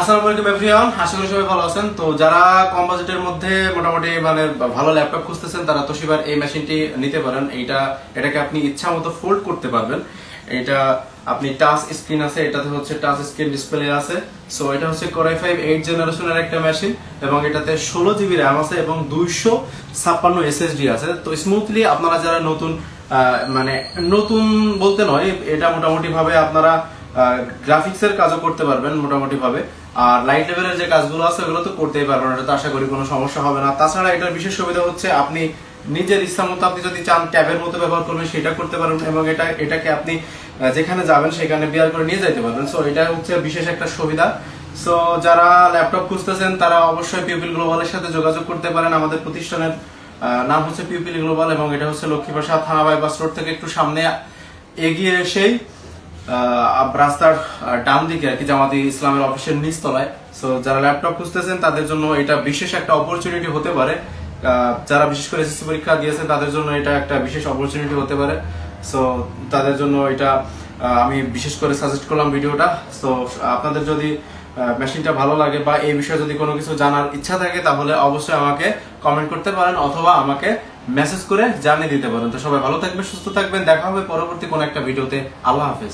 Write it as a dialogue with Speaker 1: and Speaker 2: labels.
Speaker 1: আসসালামু আলাইকুম এভরিওয়ান, আশা করি সবাই ভালো আছেন। তো যারা কম বাজেটের মধ্যে মোটামুটি মানে ভালো ল্যাপটপ খুঁজতেছেন তারা তোশিবার এই মেশিনটি নিতে পারেন। এটাকে আপনি ইচ্ছা মতো ফোল্ড করতে পারবেন। এটা আপনি টাচ স্ক্রিন আছে, এটাতে হচ্ছে টাচ স্ক্রিন ডিসপ্লে আছে। সো এটা হচ্ছে Core i5 8 জেনারেশনের একটা মেশিন এবং এটাতে 16 GB র্যাম আছে এবং 256 SSD আছে। তো স্মুথলি আপনারা যারা নতুন মানে নতুন বলতে নয়, এটা মোটামুটি ভাবে আপনারা গ্রাফিক্সের কাজও করতে পারবেন মোটামুটি ভাবে। আর লাইট লেভেলের যে কাজগুলো আছে ওগুলো তো করতেই পারবেন, এটা তো আশা করি কোনো সমস্যা হবে না। তাছাড়া এটার বিশেষ সুবিধা হচ্ছে আপনি নিজের ইচ্ছা মতো আপনি যদি চান ট্যাবের মতো ব্যবহার করবেন সেটা করতে পারবেন এবং এটাকে আপনি যেখানে যাবেন সেখানে বিয়ার করে নিয়ে যেতে পারবেন। সো এটা হচ্ছে বিশেষ একটা সুবিধা। সো যারা ল্যাপটপ খুঁজতেছেন তারা অবশ্যই পিউপিল গ্লোবালের সাথে যোগাযোগ করতে পারেন। আমাদের প্রতিষ্ঠানের নাম হচ্ছে পিউপিল গ্লোবাল এবং এটা হচ্ছে লক্ষ্মীপ্রসাদ থানা বাইপাস রোড থেকে একটু সামনে এগিয়ে এসেই রাস্তার ডান দিকে আর কি জামাতি ইসলামের অফিসের নিচতলায়। সো যারা ল্যাপটপ খুঁজতেছেন তাদের জন্য এটা বিশেষ একটা অপরচুনিটি হতে পারে। যারা বিশেষ করে এসএসসি পরীক্ষা দিয়েছেন তাদের জন্য এটা একটা বিশেষ অপরচুনিটি হতে পারে। সো তাদের জন্য এটা আমি বিশেষ করে সাজেস্ট করলাম ভিডিওটা। সো আপনাদের যদি মেশিনটা ভালো লাগে বা এই বিষয়ে যদি কোনো কিছু জানার ইচ্ছা থাকে তাহলে অবশ্যই আমাকে কমেন্ট করতে পারেন অথবা আমাকে মেসেজ করে জানিয়ে দিতে পারেন। তো সবাই ভালো থাকবেন, সুস্থ থাকবেন, দেখা হবে পরবর্তী কোনো একটা ভিডিওতে। আল্লাহ হাফেজ।